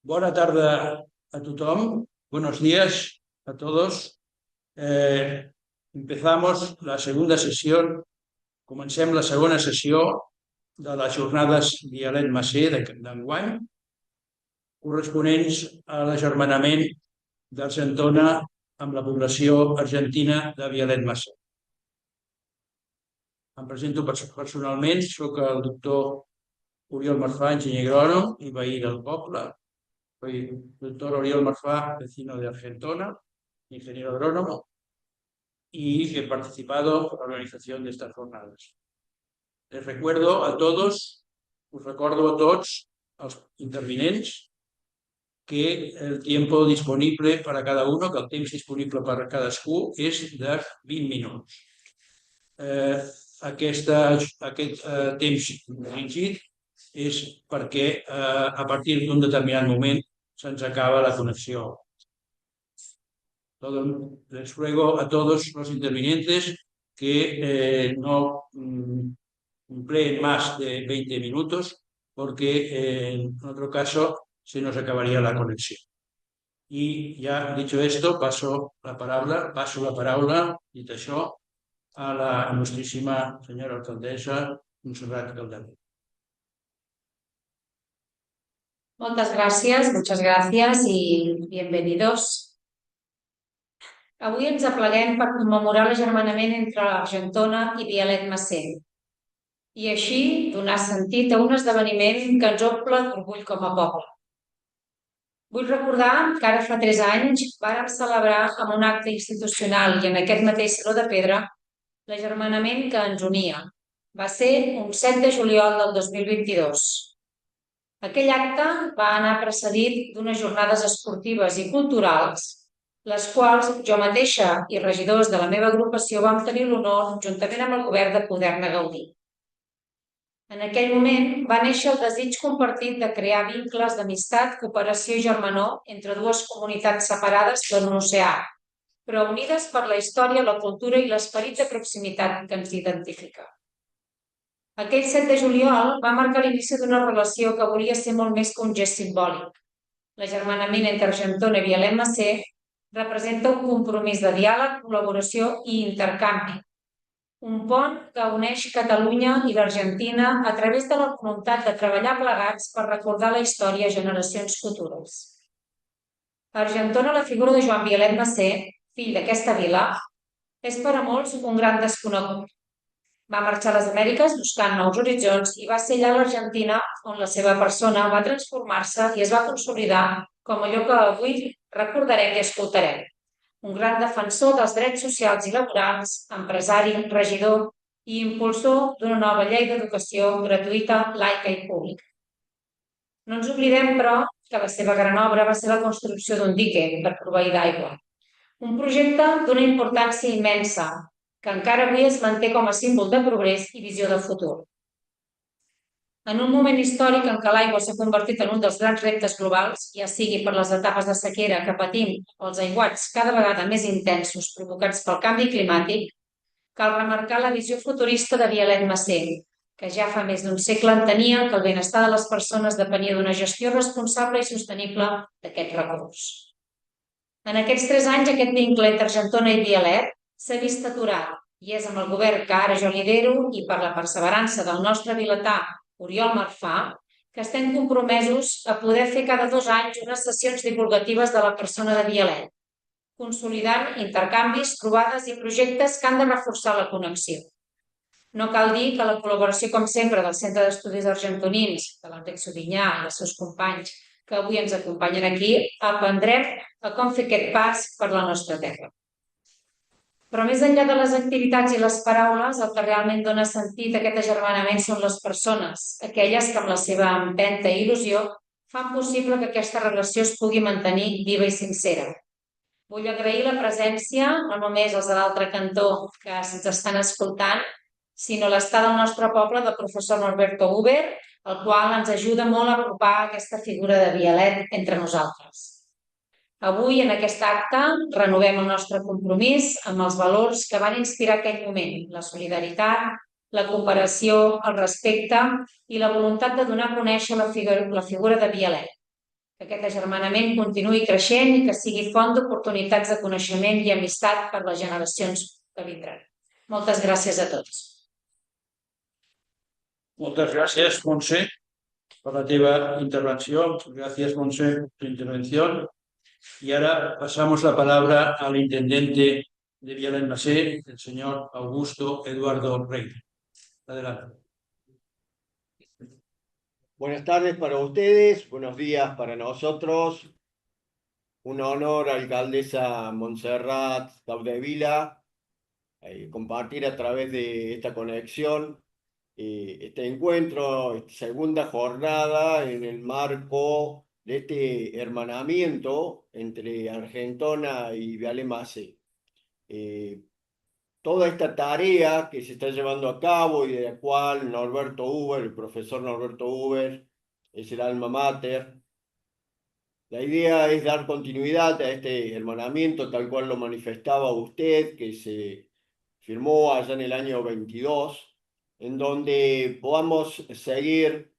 Buena tarde a tothom. Buenos días a todos. Empezamos la segunda sessió. Comencem la segona sessió de les jornades Vialet Macer d'enguany, corresponents a l'agermanament d'Argentona amb la població argentina de Vialet Macer. Em presento personalment, soc el doctor Oriol Marfà, enginyer agrònom i veí del poble. Soy doctor Oriol Marfà, vecino de Argentona, ingeniero agrónomo, y he participado en la organización de estas jornadas. Les recuerdo a todos, us recordo a tots els intervinents que el tiempo disponible para cada uno, que el temps disponible per cadascú és de 20 minuts. Aquest temps dirigit és perquè a partir d'un determinat moment se'ns acaba la connexió. Les ruego a todos los intervinientes que no empleen más de 20 minutos porque en otro caso se nos acabaría la conexión. Y ya dicho esto, paso la paraula, dit això, a la ilustrísima señora alcaldesa Montserrat Calderón. Muchas gracias y bienvenidos. Avui ens apleguem per commemorar l'agermanament entre Argentona i Vialet Macer i així donar sentit a un esdeveniment que ens omple d'orgull com a poble. Vull recordar que ara fa 3 anys vàrem celebrar amb un acte institucional i en aquest mateix Saló de Pedra l'agermanament que ens unia. Va ser un 7 de juliol del 2022. Aquell acte va anar precedit d'unes jornades esportives i culturals, les quals jo mateixa i regidors de la meva agrupació vam tenir l'honor, juntament amb el govern, de poder-ne gaudir. En aquell moment va néixer el desig compartit de crear vincles d'amistat, cooperació i germanor entre dues comunitats separades per un oceà, però unides per la història, la cultura i l'esperit de proximitat que ens identifica. Aquell 7 de juliol va marcar l'inici d'una relació que volia ser molt més que un gest simbòlic. L'agermanament entre Argentona i Vialet Macer representa un compromís de diàleg, col·laboració i intercanvi. Un pont que uneix Catalunya i l'Argentina a través de la voluntat de treballar plegats per recordar la història a generacions futures. A Argentona, la figura de Joan Vialet Macer, fill d'aquesta vila, és per a molts un gran desconegut. Va marxar a les Amèriques buscant nous horitzons i va ser allà a l'Argentina on la seva persona va transformar-se i es va consolidar com allò que avui recordarem i escoltarem. Un gran defensor dels drets socials i laborals, empresari, regidor i impulsor d'una nova llei d'educació gratuïta, laica i pública. No ens oblidem, però, que la seva gran obra va ser la construcció d'un dique per proveir d'aigua. Un projecte d'una importància immensa, que encara avui es manté com a símbol de progrés i visió de futur. En un moment històric en què l'aigua s'ha convertit en un dels grans reptes globals, ja sigui per les etapes de sequera que patim o els aiguats cada vegada més intensos provocats pel canvi climàtic, cal remarcar la visió futurista de Vialet Macer, que ja fa més d'un segle entenia que el benestar de les persones depenia d'una gestió responsable i sostenible d'aquest recurs. En aquests 3 anys, aquest vincle entre Argentona i Vialet s'ha vist aturat i és amb el govern que ara jo lidero i per la perseverança del nostre vilatà Oriol Marfà que estem compromesos a poder fer cada 2 anys unes sessions divulgatives de la persona de Vialet, consolidant intercanvis, trobades i projectes que han de reforçar la connexió. No cal dir que la col·laboració, com sempre, del Centre d'Estudis Argentonins, de l'Enric Sudinyà i els seus companys que avui ens acompanyen aquí, aprendrem a com fer aquest pas per la nostra terra. Però més enllà de les activitats i les paraules, el que realment dona sentit a aquest agermanament són les persones, aquelles que amb la seva empenta i il·lusió fan possible que aquesta relació es pugui mantenir viva i sincera. Vull agrair la presència, no només als de l'altre cantó que ens estan escoltant, sinó l'estada del nostre poble del professor Norberto Huber, el qual ens ajuda molt a apropar aquesta figura de Vialet entre nosaltres. Avui, en aquest acte, renovem el nostre compromís amb els valors que van inspirar aquell moment, la solidaritat, la cooperació, el respecte i la voluntat de donar a conèixer la figura de Bialet. Que aquest agermanament continuï creixent i que sigui font d'oportunitats de coneixement i amistat per les generacions que vindran. Moltes gràcies a tots. Moltes gràcies, Montse, per la teva intervenció. Gracias, Montse, por tu intervención. Y ahora pasamos la palabra al intendente de Villalenmasé, el señor Augusto Eduardo Rey. Adelante. Buenas tardes para ustedes, buenos días para nosotros. Un honor, alcaldesa Montserrat Capdevila, compartir a través de esta conexión este encuentro, esta segunda jornada en el marco de este hermanamiento entre Argentona y Viale-Massé. Toda esta tarea que se está llevando a cabo y de la cual Norberto Huber, el profesor Norberto Huber, es el alma mater. La idea es dar continuidad a este hermanamiento tal cual lo manifestaba usted, que se firmó allá en el año 22, en donde podamos seguir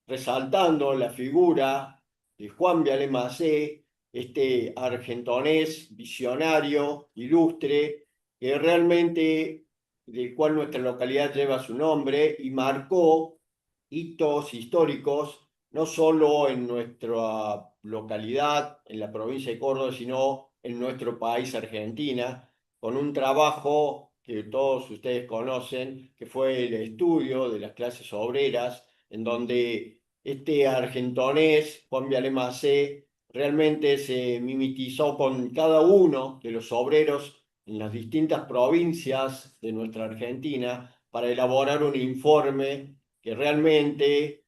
resaltando la figura de Juan Viale-Massé, este argentonés visionario, ilustre, que realmente, del cual nuestra localidad lleva su nombre y marcó hitos históricos, no solo en nuestra localidad, en la provincia de Córdoba, sino en nuestro país, Argentina, con un trabajo que todos ustedes conocen, que fue el estudio de las clases obreras, en donde este argentonés, Juan Viale-Massé, realmente se mimetizó con cada uno de los obreros en las distintas provincias de nuestra Argentina para elaborar un informe que realmente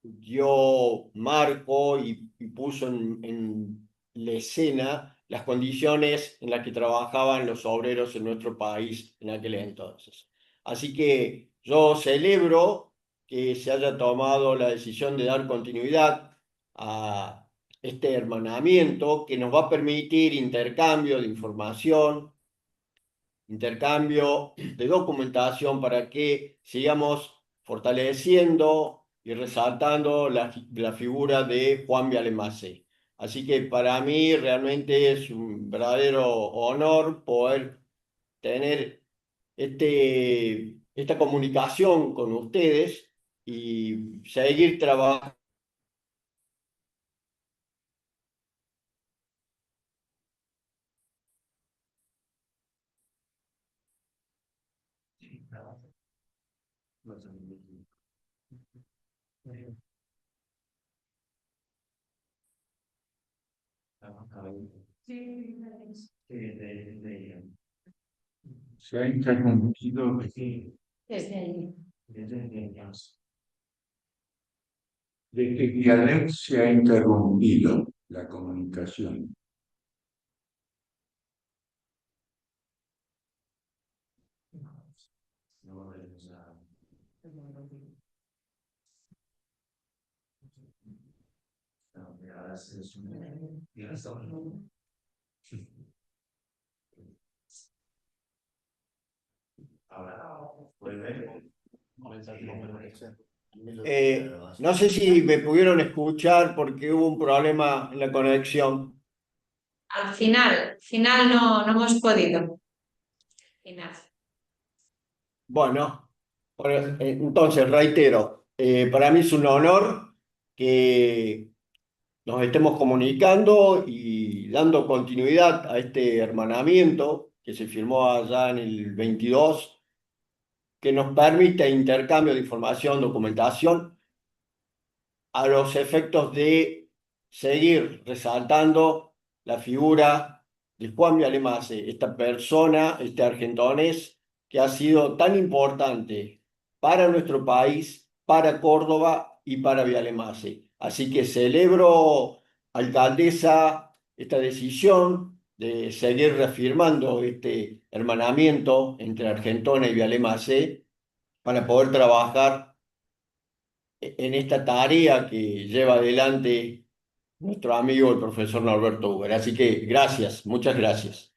dio marco y puso en la escena las condiciones en las que trabajaban los obreros en nuestro país en aquel entonces. Así que yo celebro que se haya tomado la decisión de dar continuidad a este hermanamiento que nos va a permitir intercambio de información, intercambio de documentación para que sigamos fortaleciendo y resaltando la figura de Juan Viale-Massé. Así que para mí realmente es un verdadero honor poder tener esta comunicación con ustedes y seguir trabajando. Se ha interrumpido Desde ahí. de que Vialet se ha interrumpido la comunicación. No sé si me pudieron escuchar porque hubo un problema en la conexión. Al final no hemos podido. Final. Bueno, entonces reitero, para mí es un honor que nos estemos comunicando y dando continuidad a este hermanamiento que se firmó allá en el 22, que nos permite intercambio de información, documentación, a los efectos de seguir resaltando la figura de Juan Viale-Massé, esta persona, este argentonés, que ha sido tan importante para nuestro país, para Córdoba y para Viale-Massé. Así que celebro, alcaldesa, esta decisión de seguir reafirmando este hermanamiento entre Argentona y Viale-Massé para poder trabajar en esta tarea que lleva adelante nuestro amigo el profesor Norberto Huber. Así que gracias, muchas gracias.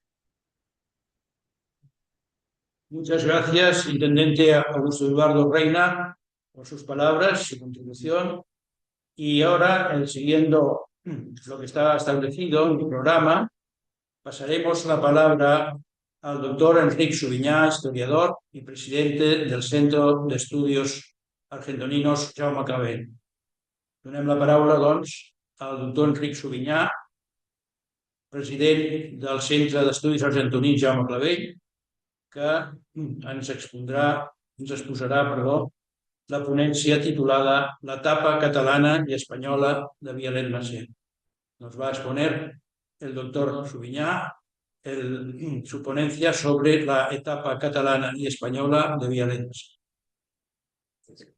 Muchas gracias, intendente Augusto Eduardo Reina, por sus palabras, su contribución. Y ahora, siguiendo lo que está establecido en el programa, pasaremos la palabra al doctor Enric Subinyà, historiador y presidente del Centro d'Estudis Argentoninos Jaume Clavell. Donem la paraula, doncs, al doctor Enric Subinyà, president del Centre d'Estudis Argentonins Jaume Clavell, que ens exposarà la ponència titulada L'etapa catalana y española de Vialet Massé. Nos va a exponer el doctor Subinyà su ponencia sobre la etapa catalana y española de Vialet Massé.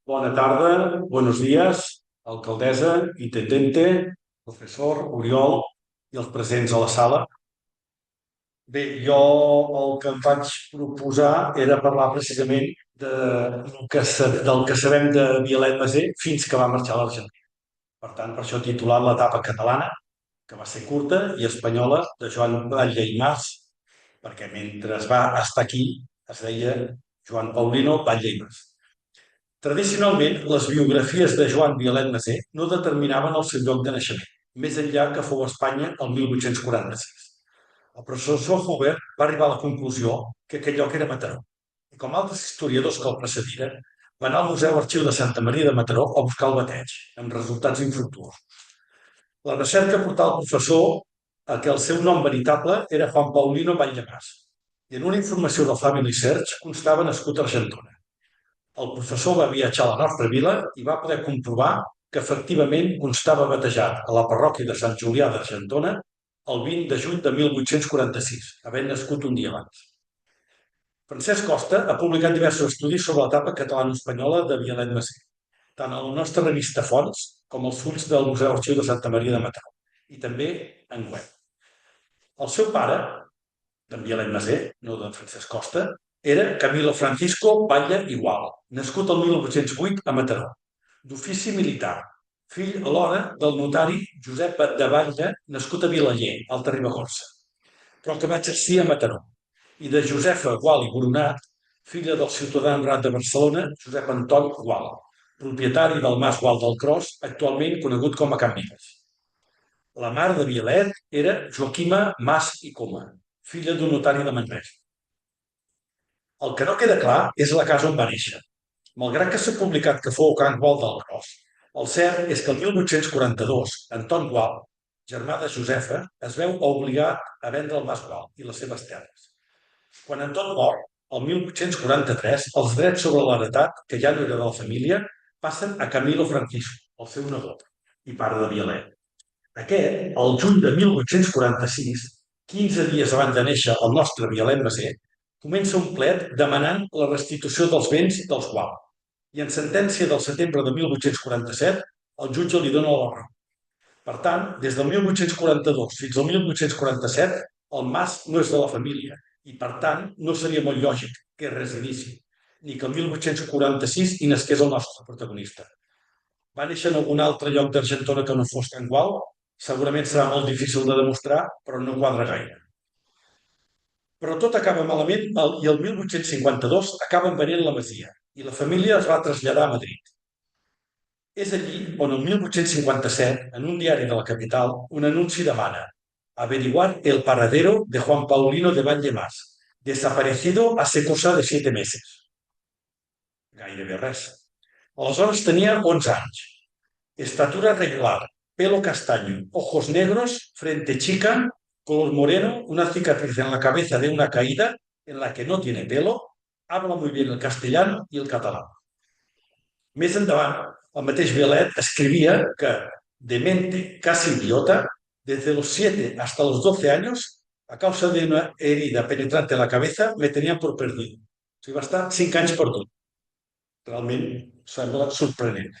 Bona tarda, buenos días, alcaldessa, intendente, professor, Oriol i els presents a la sala. Bé, jo el que em vaig proposar era parlar precisament del que sabem de Vialet Massé fins que va marxar a l'Argentina. Per tant, per això he titulat l'etapa catalana, que va ser curta, i espanyola, de Joan Batlle i Mas, perquè mentre va estar aquí es deia Joan Paulino Batlle i Mas. Tradicionalment, les biografies de Joan Vialet Massé no determinaven el seu lloc de naixement, més enllà que fou a Espanya el 1846. El professor Joubert va arribar a la conclusió que aquell lloc era Mataró, i com altres historiadors que el precediren, va anar al Museu Arxiu de Santa Maria de Mataró a buscar el bateig, amb resultats infructuosos. La recerca portà al professor a que el seu nom veritable era Juan Paulino Batlle Mas, i en una informació del Family Search constava nascut a Argentona. El professor va viatjar a la nostra vila i va poder comprovar que efectivament constava batejat a la parròquia de Sant Julià d'Argentona el 20 de juny de 1846, havent nascut un dia abans. Francesc Costa ha publicat diversos estudis sobre l'etapa catalano-espanyola de Vialet Massé, tant a la nostra revista Fonts com als fulls del Museu Arxiu de Santa Maria de Mataró, i també en web. El seu pare, d'en Vialet Massé, no d'en Francesc Costa, era Camilo Francisco Batlle i Gual, nascut el 1808 a Mataró, d'ofici militar, fill alhora del notari Josep de Batlle, nascut a Vilaller, Alta Ribagorça, però que va exercir a Mataró, i de Josefa Gual i Boronat, filla del ciutadà honorat de Barcelona, Josep Antoni Gual, propietari del Mas Gual del Cros, actualment conegut com a Can Vives. La mare de Vialet era Joaquima Mas i Coma, filla d'un notari de Manresa. El que no queda clar és la casa on va néixer. Malgrat que s'ha publicat que fou Can Gual del Cros, el cert és que el 1842 Anton Gual, germà de Josefa, es veu obligat a vendre el Mas Gual i les seves terres. Quan Anton mor, el 1843, els drets sobre l'heretat, que ja no era de la família, passen a Camilo Francisco, el seu nebot, i pare de Vialet. Aquest, el juny de 1846, 15 dies abans de néixer el nostre Vialet Massé, comença un plet demanant la restitució dels béns dels Gual. I en sentència del setembre de 1847, el jutge li dona la raó. Per tant, des del 1842 fins al 1847, el Mas no és de la família i, per tant, no seria molt lògic que residissi, ni que el 1846 hi nasqués el nostre protagonista. Va néixer en algun altre lloc d'Argentona que no fos Can Gual? Segurament serà molt difícil de demostrar, però no quadra gaire. Però tot acaba malament i el 1852 acaben venent la masia i la família es va traslladar a Madrid. És allí on el 1857, en un diari de la capital, un anunci demana averiguar el paradero de Juan Paulino de Batlle Mas, desaparecido hace cosa de 7 meses. Gairebé res. Aleshores tenia 11 anys. Estatura regular, pelo castaño, ojos negros, frente chica, color moreno, una cicatriz en la cabeza de una caída en la que no tiene pelo, habla muy bien el castellano y el català. Més endavant, el mateix Vialet escrivia que, demente, casi idiota, desde los 7 hasta los 12 años, a causa de una herida penetrante en la cabeza, me tenían por perdido. O sigui, va estar 5 anys perdut. Realment sembla sorprenent.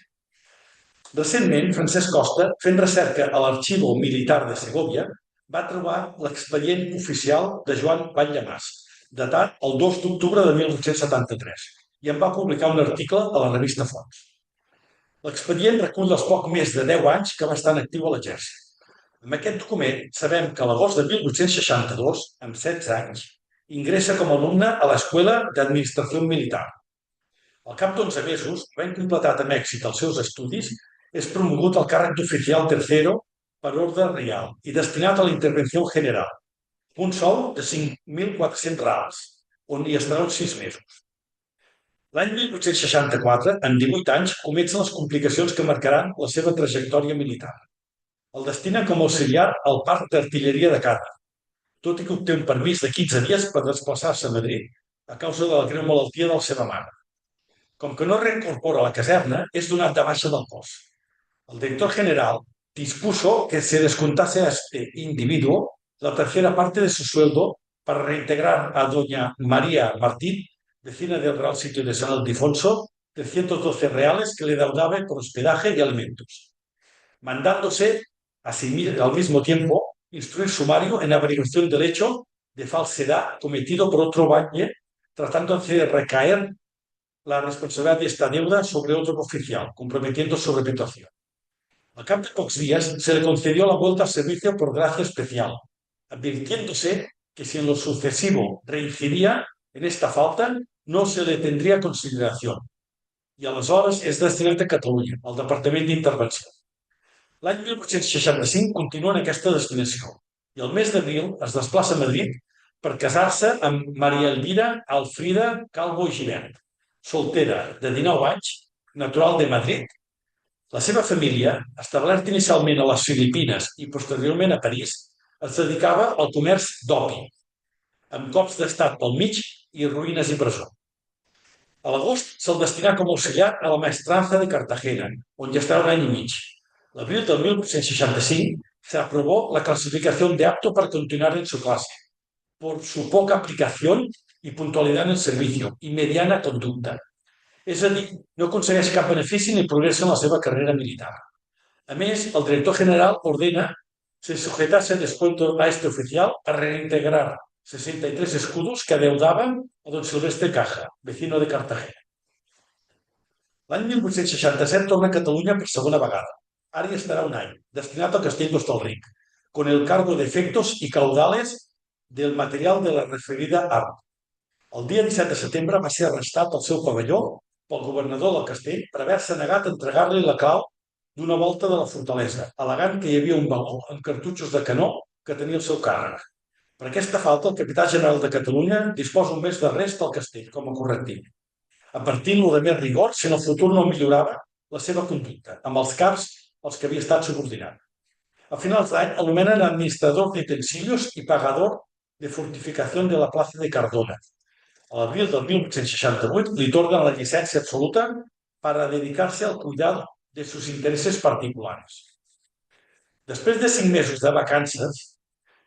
Recentment, Francesc Costa, fent recerca a l'Arxivo Militar de Segovia, va trobar l'expedient oficial de Joan Batlle Mas, datat el 2 d'octubre de 1873, i en va publicar un article a la revista Fonts. L'expedient recull els poc més de 10 anys que va estar en actiu a l'exèrcit. Amb aquest document sabem que a l'agost de 1862, amb 16 anys, ingressa com a alumne a l'Escola d'Administració Militar. Al cap d'11 mesos, havent completat amb èxit els seus estudis, és promogut al càrrec d'oficial tercero per ordre reial i destinat a la intervenció general. Un sou de 5.400 reals, on hi estarà uns 6 mesos. L'any 1864, amb 18 anys, comencen les complicacions que marcaran la seva trajectòria militar. El destina com a auxiliar al Parc d'Artilleria de Càrrec, tot i que obté un permís de 15 dies per desplaçar-se a Madrid a causa de la greu malaltia de la seva mare. Com que no reincorpora a la caserna, es donat de baixa del cos. El director general dispuso que se descontase a este individuo la tercera parte de su sueldo para reintegrar a doña María Martín, vecina del Real Sitio de San Ildefonso, 312 reales que le deudaba por hospedaje y alimentos, mandándose al mismo tiempo instruir sumario en averiguación del hecho de falsedad cometido por otro bañe, tratándose de recaer la responsabilidad de esta deuda sobre otro oficial, comprometiendo su reputación. Al cabo de pocos días se le concedió la vuelta al servicio por gracia especial, advirtiéndose que si en lo sucesivo reincidía en esta falta, no se le tendría consideración. I aleshores és destinat a Catalunya, al Departament d'Intervenció. L'any 1865 continua en aquesta destinació i el mes d'abril es desplaça a Madrid per casar-se amb Maria Elvira Alfrida Calvo i Gibert, soltera de 19 anys, natural de Madrid. La seva família, establerta inicialment a les Filipines i posteriorment a París, es dedicava al comerç d'opi, amb cops d'estat pel mig i ruïnes i presó. A l'agost se'l destinà com a auxiliar a la maestranza de Cartagena, on hi estarà un any i mig. L'abril del 1865 se aprobó la clasificación de apto para continuar en su clase, por su poca aplicación y puntualidad en el servicio y mediana conducta. És a dir, no aconsegueix cap benefici ni progressa en la seva carrera militar. A més, el director general ordena se sujetase descuento a este oficial a reintegrar 63 escudos que adeudaban a don Silvestre Caja, vecino de Cartagena. L'any 1867 torna a Catalunya per segona vegada. Ara hi estarà un any, destinat al castell d'Hostalric, con el cargo de efectos y caudales del material de la referida art. El dia 17 de setembre va ser arrestat al seu pavelló pel governador del castell per haver-se negat a entregar-li la clau d'una volta de la fortalesa, al·legant que hi havia un baló amb cartutxos de canó que tenia el seu càrrec. Per aquesta falta, el capità general de Catalunya disposa un mes d'arrest al castell com a correctiu, advertint-lo de més rigor si en el futur no millorava la seva conducta, amb els caps als que havia estat subordinat. A finals d'any anomenen administrador de utensilios y pagador de fortificación de la plaza de Cardona. A l'abril del 1868 li tornen la llicència absoluta para dedicarse al cuidado de sus intereses particulares. Después de 5 meses de vacanzas,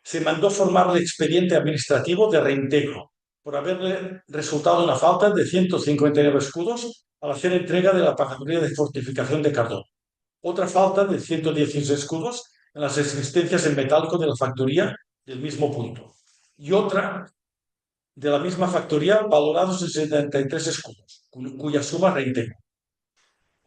se mandó formar el expediente administrativo de reintegro por haberle resultado una falta de 159 escudos al hacer entrega de la pagaduría de fortificación de Cardona. Otra falta de 116 escudos en las existencias en metálico de la factoría del mismo punto. Y otra de la misma factoría valorados en 73 escudos, cuya suma reintegro.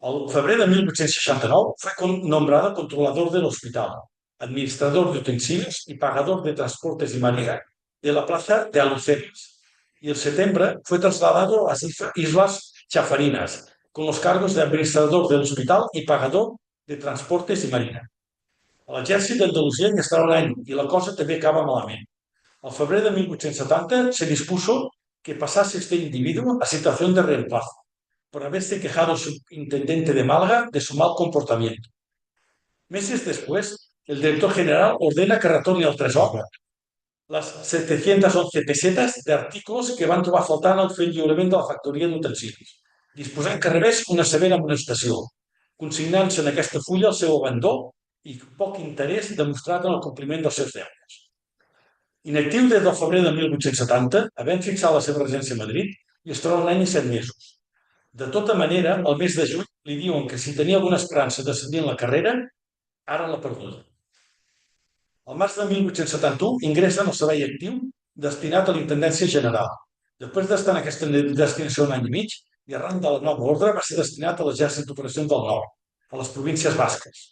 En febrer de 1869 fue nombrado controlador del hospital, administrador de utensilios y pagador de transportes y marina de la plaza de Alhucemas. Y en septiembre fue trasladado a las Islas Chafarinas, con los cargos de administrador del hospital y pagador de transportes y marina. A l'exèrcit d'Andalusia hi estarà un any i la cosa també acaba malament. Al febrer de 1870 se dispuso que pasase este individuo a situación de reemplazo por haberse quejado su intendente de Málaga de su mal comportamiento. Meses después, el director general ordena que retorni al tresor las 711 pesetas de artículos que van trobar faltant al fer el lliurament de la factoria d'utensilios, disposant que rebés una severa amonestació, consignant-se en aquesta fulla el seu abandó i poc interès demostrat en el compliment dels seus deures. Inactiu des del febrer de 1870, havent fixat la seva residència a Madrid, i es troba un any i 7 mesos. De tota manera, al mes de juny li diuen que si tenia alguna esperança d'ascendir en la carrera, ara l'ha perduda. Al març de 1871 ingressa en el servei actiu destinat a l'Intendència General. Després d'estar en aquesta destinació un any i mig, i arran de la nova ordre va ser destinat a l'Exèrcit d'Operacions del Nord, a les províncies basques.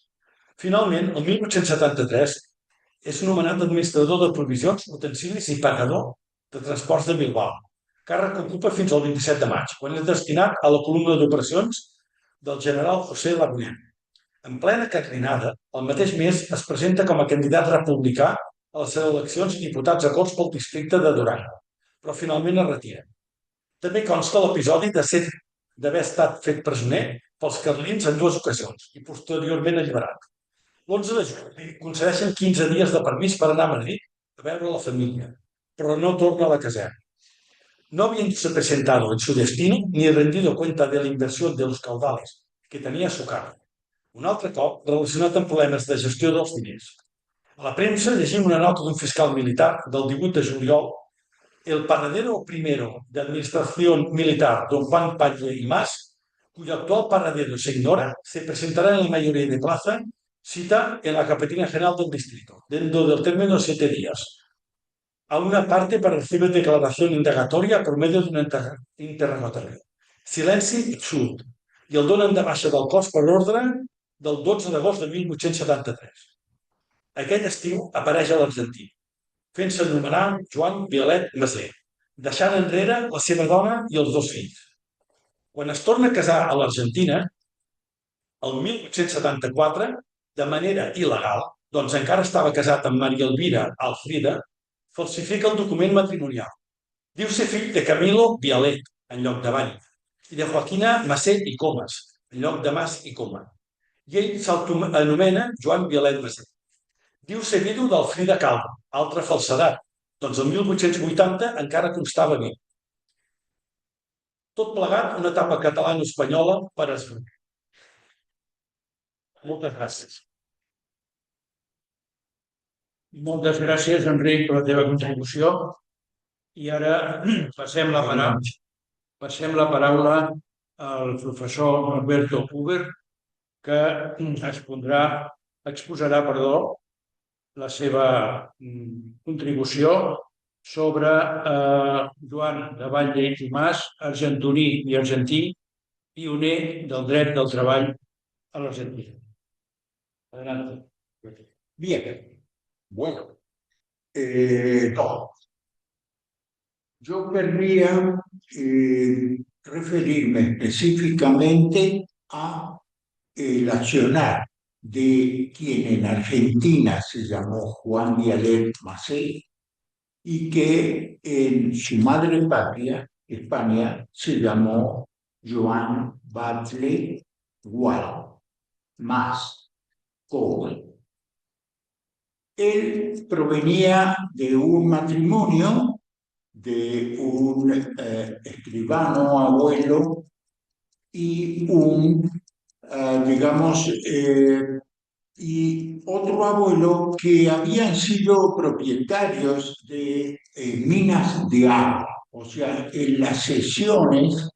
Finalment, el 1873, és nomenat administrador de provisions, utensilis i pagador de Transports de Bilbao, càrrec que ocupa fins al 27 de maig, quan és destinat a la columna d'operacions del general José Lagunet. En plena cacrinada, el mateix mes es presenta com a candidat republicà a les eleccions diputats a Corts pel districte de Duran, però finalment es retira. També consta l'episodi d'haver estat fet presoner pels carlins en 2 ocasions i posteriorment alliberat. L'11 de juny li concedeixen 15 dies de permís per anar a Madrid a veure la família, pero no torna a la caserna. No habiéndose presentado en su destino ni rendido cuenta de la inversión de los caudales que tenía a su cargo. Un altre cop relacionat amb problemes de gestió dels diners. A la premsa llegim una nota d'un fiscal militar del 18 de juliol. El paradero primero de administración militar, don Juan Palle y más, cuyo actual paradero se ignora, se presentará en la mayoría de plaza, cita en la Capitanía General del Distrito, dentro del término de 7 días, a una parte para recibir declaración indagatoria por medio d'un interrogatori. Silenci absurd. I el donen de baixa del cos per ordre del 12 d'agost de 1873. Aquell estiu apareix a l'Argentí, fent-se anomenar Joan Vialet Maser, deixant enrere la seva dona i els 2 fills. Quan es torna a casar a l'Argentina, el 1874, de manera il·legal, doncs encara estava casat amb Maria Elvira Alfrida, falsifica el document matrimonial. Diu ser fill de Camilo Vialet, en lloc de Bany, i de Joaquina Maset i Comas, en lloc de Mas i Coma. I ell s'autoanomena Joan Vialet Maset. Diu ser vidu d'Alfrida Calvo, altra falsedat, doncs el 1880 encara constava viu. Tot plegat, una etapa catalano-espanyola per esbrinar. Moltes gràcies. Moltes gràcies, Enric, per la teva contribució. I ara passem la paraula al professor Alberto Huber, que exposarà la seva contribució sobre Joan de Batlle i Mas, argentoní i argentí, pioner del dret del treball a l'Argentina. Adelante. Bien, bueno, no. Yo querría referirme específicamente a el accionar de quien en Argentina se llamó Juan Vialet Maset y que en su madre patria, España, se llamó Joan Batlle Gual, Mas, Coma. Él provenía de un matrimonio de un escribano abuelo y y otro abuelo que habían sido propietarios de minas de agua, o sea, en las sesiones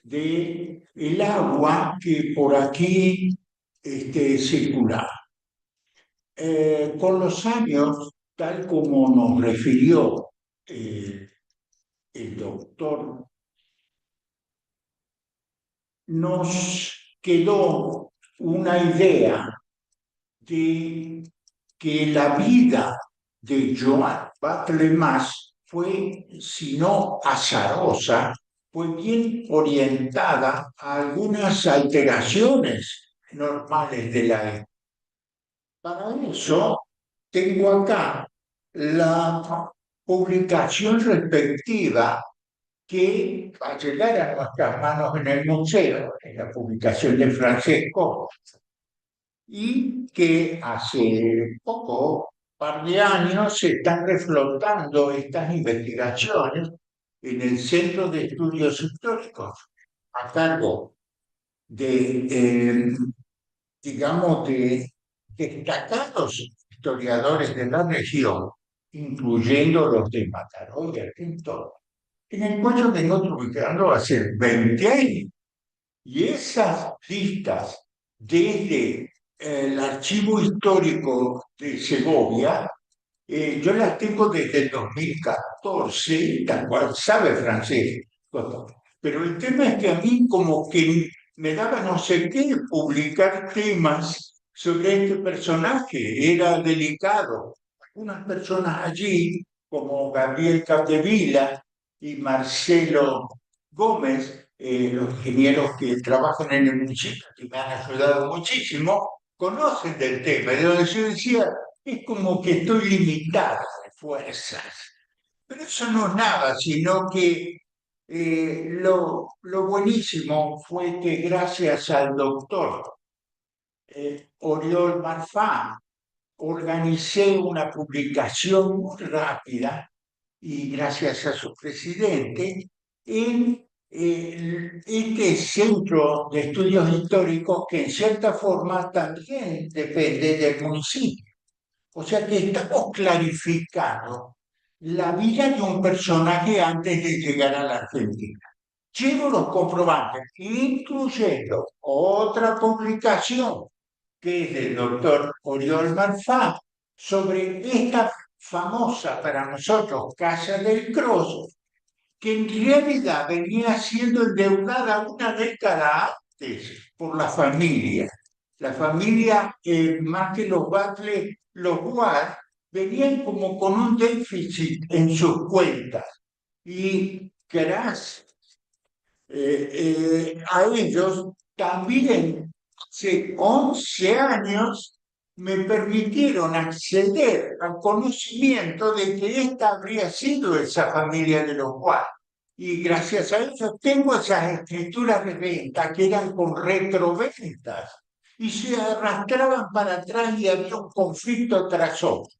del agua que por aquí circulaba. Con los años, tal como nos refirió el doctor, nos quedó una idea de que la vida de Joan Batlle Mas fue, si no azarosa, fue bien orientada a algunas alteraciones normales de la época. Para eso tengo acá la publicación respectiva que va a llegar a nuestras manos en el museo, en la publicación de Francesco, y que hace poco, par de años, se están reflotando estas investigaciones en el Centro de Estudios Históricos, a cargo de, de destacados historiadores de la región, incluyendo los de Mataró y Argentona, en el cual yo vengo publicando hace 20 años. Y esas listas desde el Archivo Histórico de Segovia, yo las tengo desde el 2014, tal cual sabe francés. Pero el tema es que a mí como que me daba no sé qué publicar temas sobre este personaje, era delicado. Algunas personas allí como Gabriel Capdevila y Marcelo Gómez, los ingenieros que trabajan en el municipio, que me han ayudado muchísimo, conocen del tema. De donde yo decía, es como que estoy limitado de fuerzas. Pero eso no es nada, sino que lo buenísimo fue que gracias al doctor Oriol Marfà organicé una publicación muy rápida y gracias a su presidente en este centro de estudios históricos que en cierta forma también depende del municipio. O sea que estamos clarificando la vida de un personaje antes de llegar a la Argentina. Llevo los comprobantes, incluyendo otra publicación que es del doctor Oriol Marfà sobre esta famosa para nosotros Casa del Cross, que en realidad venía siendo endeudada una década antes por la familia. La familia, más que los Batlle, los Guard, venían como con un déficit en sus cuentas. Y gracias a ellos también hace 11 años me permitieron acceder al conocimiento de que esta habría sido esa familia de los Guard. Y gracias a ellos tengo esas escrituras de venta que eran con retroventas y se arrastraban para atrás y había un conflicto tras otro.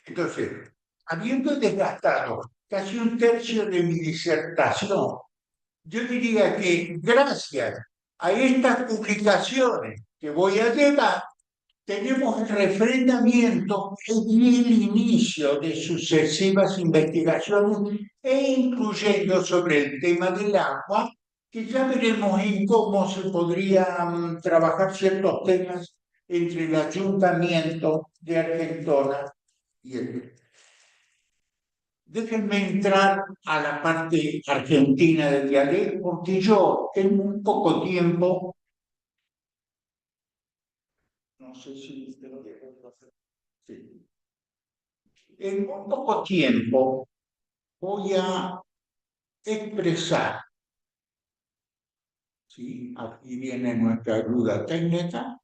Entonces, habiendo desgastado casi un tercio de mi disertación, yo diría que gracias a estas publicaciones que voy a llevar, tenemos el refrendamiento y el inicio de sucesivas investigaciones e incluyendo sobre el tema del agua, que ya veremos en cómo se podrían trabajar ciertos temas entre el Ayuntamiento de Argentona y el... Déjenme entrar a la parte argentina del dialecto, porque yo en un poco tiempo, no sé si te lo dejo hacer, sí. En un poco tiempo voy a expresar, ¿sí? Aquí viene nuestra ayuda técnica.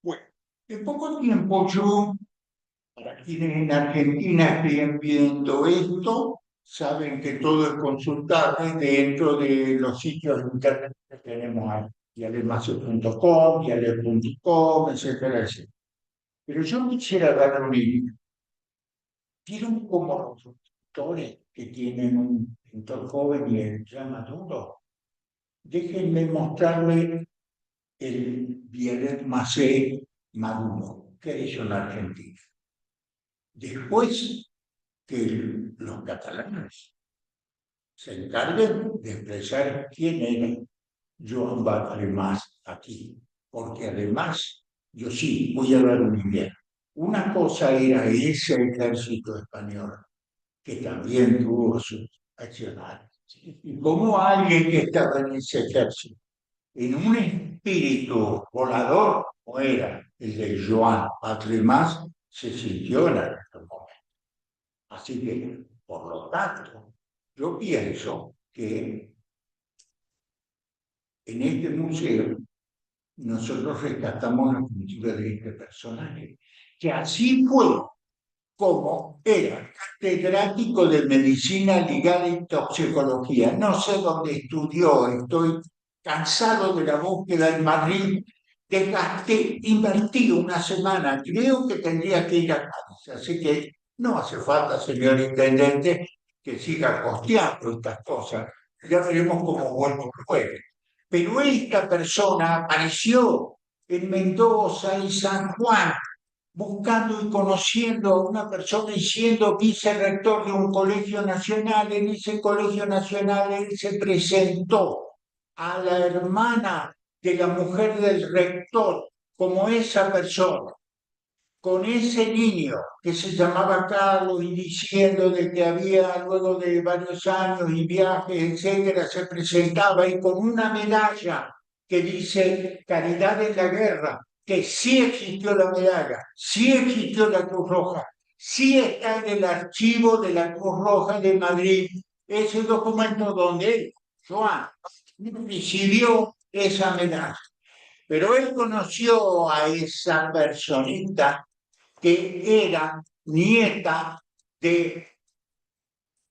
Bueno, en poco tiempo yo, para quienes en Argentina estén viendo esto, saben que todo es consultable dentro de los sitios de internet que tenemos ahí, dialetmacio.com, dialet.com, etcétera, etcétera. Pero yo quisiera dar un ejemplo. ¿Vieron cómo los doctores que tienen un pintor joven y el ya maduro? Déjenme mostrarle el Vialet Macé maduro que hizo en Argentina. Después que los catalanes se encarguen de expresar quién era Joan Batlle aquí, porque además, yo sí voy a dar un idea. Una cosa era ese ejército español, que también tuvo sus accionarios. Y como alguien que estaba en ese ejército, en un espíritu volador, como era el de Joan Batlle, se sintió en aquel momento. Así que, por lo tanto, yo pienso que en este museo nosotros rescatamos la cultura de este personaje, que así fue como era catedrático de medicina ligada y toxicología. No sé dónde estudió, estoy cansado de la búsqueda en Madrid. Desgasté, invertí una semana, creo que tendría que ir a Cádiz, así que no hace falta, señor intendente, que siga costeando estas cosas. Ya veremos cómo vuelvo el jueves. Pero esta persona apareció en Mendoza, en San Juan, buscando y conociendo a una persona y siendo vicerrector de un colegio nacional. En ese colegio nacional él se presentó a la hermana de la mujer del rector como esa persona. con ese niño que se llamaba Carlos y diciendo de que había, luego de varios años y viajes, etcétera, se presentaba y con una medalla que dice Caridad en la Guerra, que sí existió la medalla, sí existió la Cruz Roja, sí está en el archivo de la Cruz Roja de Madrid, ese documento donde él, Joan, recibió esa medalla. Pero él conoció a esa personita que era nieta de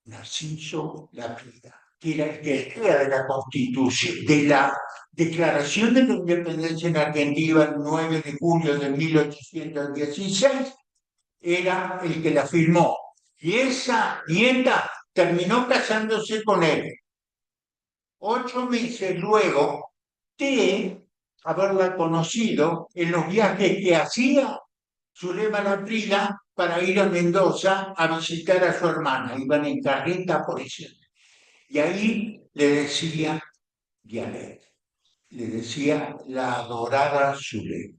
Narciso Laprida, que era el que era de la Constitución, de la Declaración de la Independencia en Argentina el 9 de julio de 1816, era el que la firmó. Y esa nieta terminó casándose con él. 8 meses luego de haberla conocido en los viajes que hacía Zulema Laprida para ir a Mendoza a visitar a su hermana. Iban en carreta por eso. Y ahí le decía Dianet, le decía la adorada Zulema.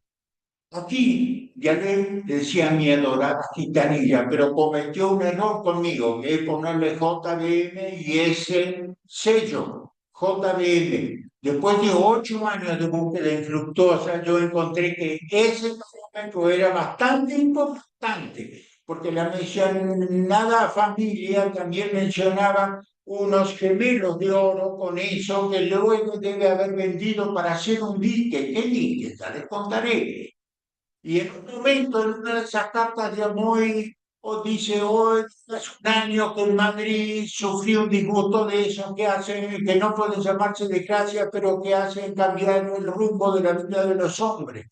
Aquí Dianet le decía mi adorada gitanilla, pero cometió un error conmigo, que es ponerle JBM y ese sello, JBM. Después de 8 años de búsqueda infructuosa, yo encontré que ese documento era bastante importante, porque la mencionada familia también mencionaba unos gemelos de oro con eso que luego debe haber vendido para hacer un dique. ¿Qué dique? Ya les contaré. Y en un momento, en una de esas cartas de Amoy, o dice, hoy hace un año que en Madrid sufrí un disgusto de esos que hacen, que no pueden llamarse desgracia, pero que hacen cambiar el rumbo de la vida de los hombres.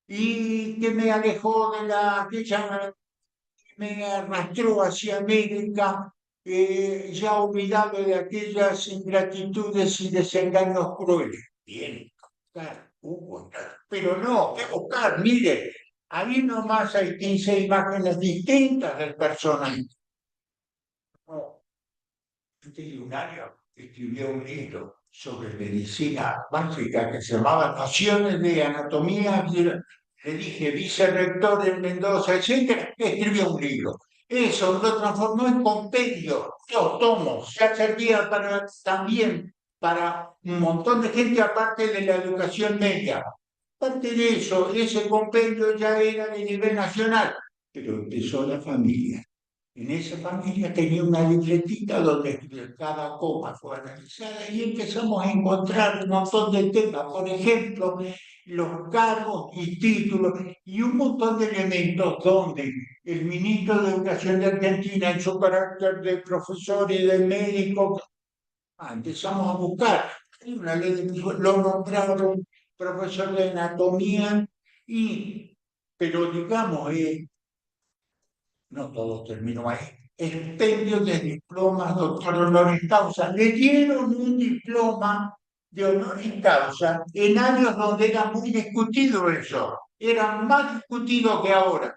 Y que me alejó de aquella, me arrastró hacia América, ya olvidado de aquellas ingratitudes y desengaños crueles. Bien, buscar, buscar. Pero no, ¿qué buscar? Mire, ahí nomás hay 15 imágenes distintas del personaje. No, este lunario escribió un libro sobre medicina básica que se llamaba Nociones de Anatomía. Le dije, vicerrector en Mendoza, etcétera, escribió un libro. Eso lo transformó en compendio, 2 tomos, ya servía también para un montón de gente aparte de la educación media. Aparte de eso, ese compendio ya era de nivel nacional, pero empezó la familia. En esa familia tenía una libretita donde cada coma fue analizada y empezamos a encontrar un montón de temas, por ejemplo, los cargos y títulos y un montón de elementos donde el ministro de Educación de Argentina, en su carácter de profesor y de médico, empezamos a buscar. Hay una ley lo nombraron profesor de anatomía pero digamos, no todo terminó ahí. Expendio de diplomas, doctor honoris causa. Le dieron un diploma de honoris causa en años donde era muy discutido eso. Era más discutido que ahora.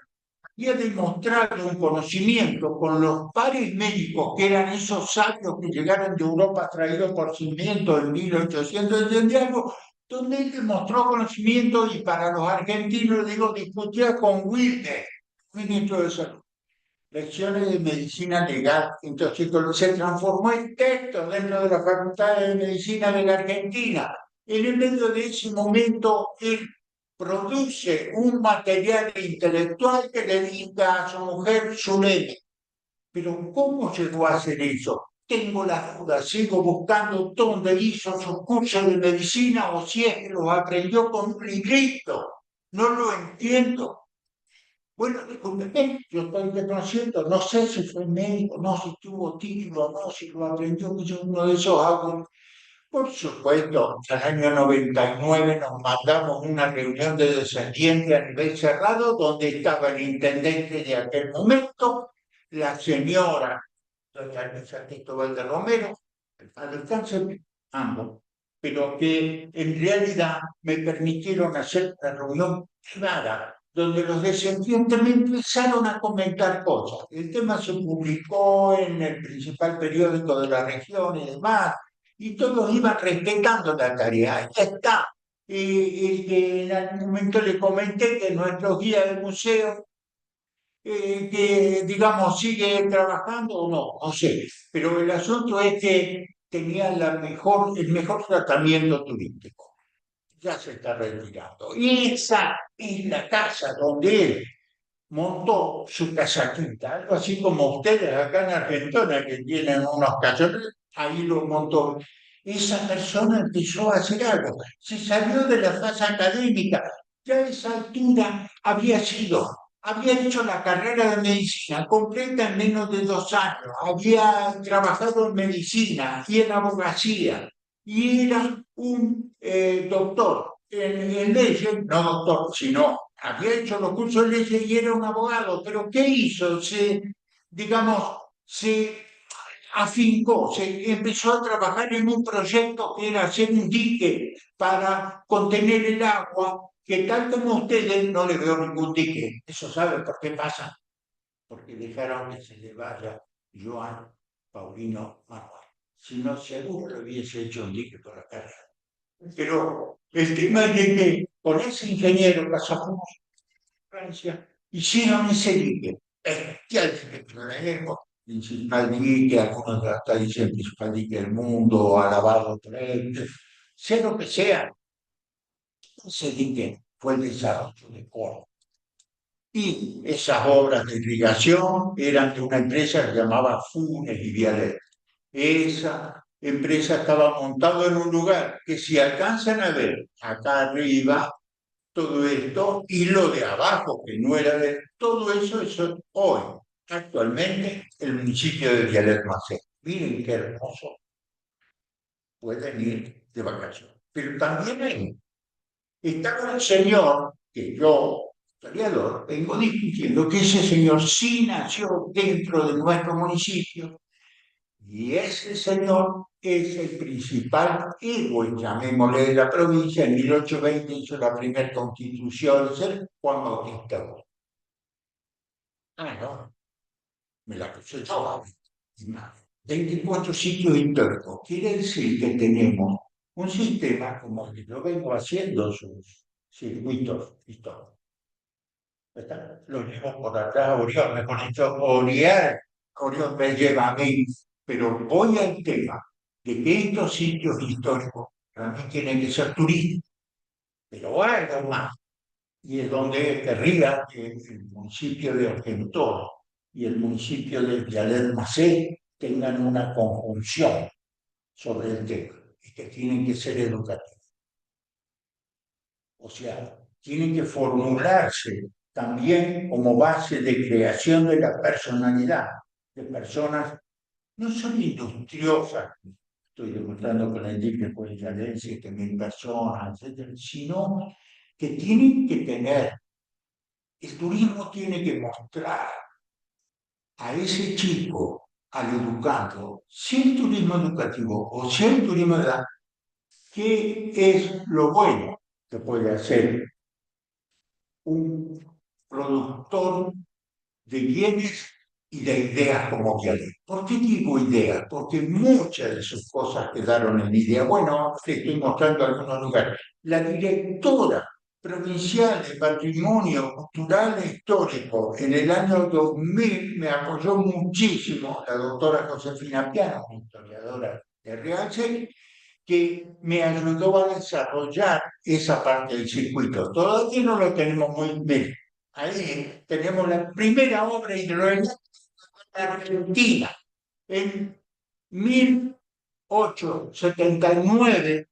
Había demostrado un conocimiento con los pares médicos que eran esos sabios que llegaron de Europa traídos por Sarmiento en 1800 y algo, donde él demostró conocimiento y para los argentinos, digo, discutía con Wilde, ministro de Salud. Lecciones de medicina legal. Entonces se transformó en texto dentro de la Facultad de Medicina de la Argentina. En el medio de ese momento, él produce un material intelectual que le dedica a su mujer Zulema. Pero ¿cómo llegó a hacer eso? Tengo la duda, sigo buscando dónde hizo sus cursos de medicina o si es que los aprendió con un librito. No lo entiendo. Bueno, discúlpeme, yo estoy desconociendo, no sé si fue médico, no sé si tuvo título o no, si lo aprendió, que yo uno de esos hago. Por supuesto, al año 99 nos mandamos una reunión de descendientes a nivel cerrado, donde estaba el intendente de aquel momento, la señora doña Elisa Cristóbal de Romero, al alcance ambos, pero que en realidad me permitieron hacer una reunión privada donde los descendientes me empezaron a comentar cosas. El tema se publicó en el principal periódico de la región y demás, y todos iban respetando la tarea. Ya está. Y que en algún momento le comenté que nuestros guías del museo que, digamos, sigue trabajando o no, no sé. Pero el asunto es que tenía el mejor tratamiento turístico. Ya se está retirando. Y esa es la casa donde él montó su casatita, algo así como ustedes acá en Argentina que tienen unos casones, ahí lo montó. Esa persona empezó a hacer algo, se salió de la fase académica, ya a esa altura había hecho la carrera de medicina completa en menos de 2 años, había trabajado en medicina y en abogacía, y era un doctor en leyes, no doctor, sino había hecho los cursos de leyes y era un abogado, pero ¿qué hizo? Digamos, se afincó, se empezó a trabajar en un proyecto que era hacer un dique para contener el agua, que tal como ustedes no le veo ningún dique. ¿Eso saben por qué pasa? Porque dejaron que se le vaya Joan Paulino Manuel. Si no, seguro le hubiese hecho un dique por la carrera. Pero el tema es de que con ese ingeniero Casafón, Francia, hicieron ese dique. Principal dique, algunos hasta dicen principal dique del mundo, alabado por él, sea lo que sea, ese dique fue el desarrollo de Córdoba. Y esas obras de irrigación eran de una empresa que se llamaba Funes y Vialet. Esa empresa estaba montada en un lugar que si alcanzan a ver acá arriba, todo esto, y lo de abajo, que no era de todo eso, eso hoy, actualmente, el municipio de Vialet-Macé. Miren qué hermoso, pueden ir de vacaciones. Pero también ahí estaba el señor, que yo, historiador, vengo discutiendo que ese señor sí nació dentro de nuestro municipio, y ese señor es el principal héroe, llamémosle, de la provincia. En 1820 hizo la primera constitución, es Juan Bautista Gómez. Ah, no, me la puse yo. 24 sitios históricos. Quiere decir que tenemos un sistema como el que yo vengo haciendo sus circuitos históricos. Lo llevo por atrás a Orión, mejor dicho, Orión me lleva a mí, pero voy al tema de que estos sitios históricos también tienen que ser turísticos, pero hay algo más, y es donde querría que el municipio de Argentona y el municipio de Vialet-Macé tengan una conjunción sobre el tema, y que tienen que ser educativos. O sea, tienen que formularse también como base de creación de la personalidad de personas no solo industriosas, estoy demostrando con el dique de 7.000 personas, etcétera, sino que tienen que tener, el turismo tiene que mostrar a ese chico, al educando, si el turismo educativo o si el turismo de edad, qué es lo bueno que puede hacer un productor de bienes y de ideas como Vialet. ¿Por qué digo ideas? Porque muchas de sus cosas quedaron en idea. Bueno, te estoy mostrando algunos lugares. La directora provincial de Patrimonio Cultural e Histórico en el año 2000 me apoyó muchísimo, la doctora Josefina Piano, historiadora de Riache, que me ayudó a desarrollar esa parte del circuito. Todavía no lo tenemos muy bien. Ahí tenemos la primera obra hidroeléctrica argentina. En 1879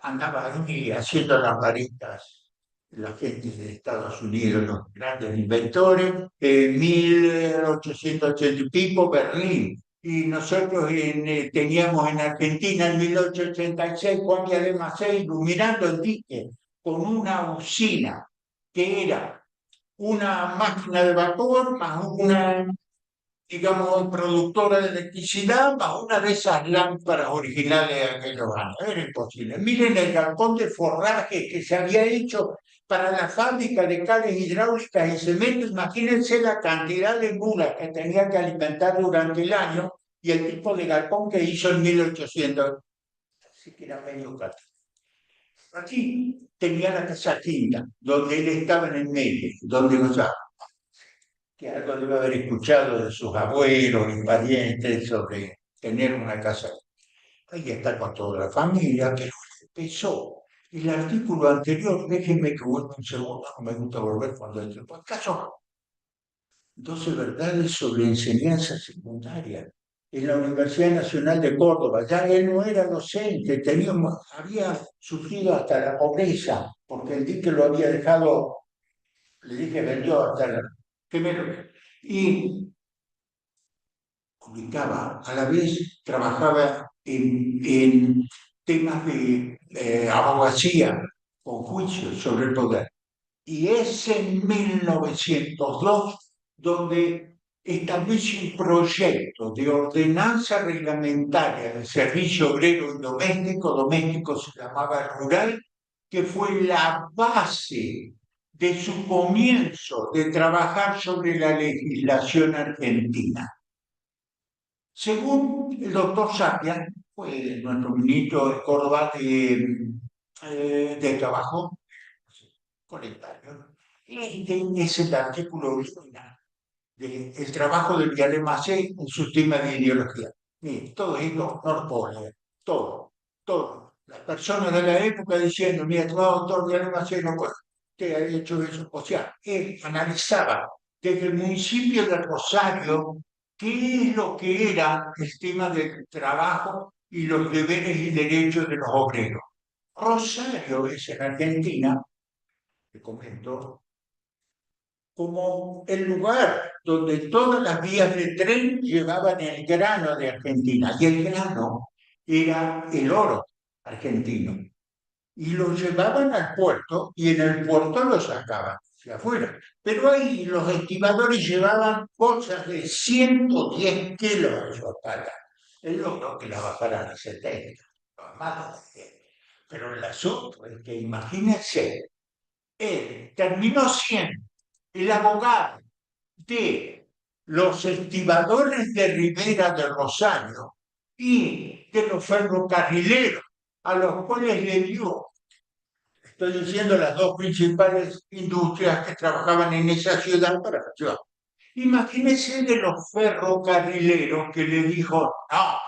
andaba ahí haciendo lamparitas la gente de Estados Unidos, los grandes inventores. En 1880 y pico, Berlín. Y nosotros teníamos en Argentina en 1886 Juan de Macé iluminando el dique con una usina que era una máquina de vapor más una, digamos, productora de electricidad más una de esas lámparas originales de aquellos años. Era imposible. Miren el galpón de forraje que se había hecho para la fábrica de cales hidráulicas y cemento. Imagínense la cantidad de mulas que tenía que alimentar durante el año y el tipo de galpón que hizo en 1800. Así que era medio caro. Aquí tenía la casa quinta, donde él estaba en el medio, donde gozaba. que algo debe haber escuchado de sus abuelos y parientes sobre tener una casa. Ahí está con toda la familia, pero empezó el artículo anterior, déjenme que vuelva un segundo, no me gusta volver cuando entro. Por caso, 12 verdades sobre enseñanza secundaria en la Universidad Nacional de Córdoba. Ya él no era docente, había sufrido hasta la pobreza, porque el dique lo había dejado, le dije, vendió hasta la... Y publicaba, a la vez trabajaba en temas de abogacía, con juicios sobre el poder. Y es en 1902 donde establece un proyecto de ordenanza reglamentaria del servicio obrero y doméstico se llamaba rural, que fue la base de su comienzo de trabajar sobre la legislación argentina. Según el doctor Sapia, fue nuestro ministro de Córdoba de Trabajo, conectario, este es el artículo original del trabajo del Viale Macé en su tema de ideología. Mire, todo esto no lo puedo leer, todo. Las personas de la época diciendo, mira, tu doctor Viale Macé no puede, usted ha hecho eso. O sea, él analizaba desde el municipio de Rosario qué es lo que era el tema del trabajo y los deberes y derechos de los obreros. Rosario es en Argentina, te comento, como el lugar donde todas las vías de tren llevaban el grano de Argentina, y el grano era el oro argentino. Y lo llevaban al puerto y en el puerto lo sacaban hacia afuera. Pero ahí los estibadores llevaban bolsas de 110 kilos de chocala. Es logro que la bajaran a 70, pero el asunto es que imagínense, él terminó siendo el abogado de los estibadores de Ribera del Rosario y de los ferrocarrileros, a los cuales le dio, estoy diciendo, las dos principales industrias que trabajaban en esa ciudad para la ciudad. Imagínense de los ferrocarrileros que le dijo, no,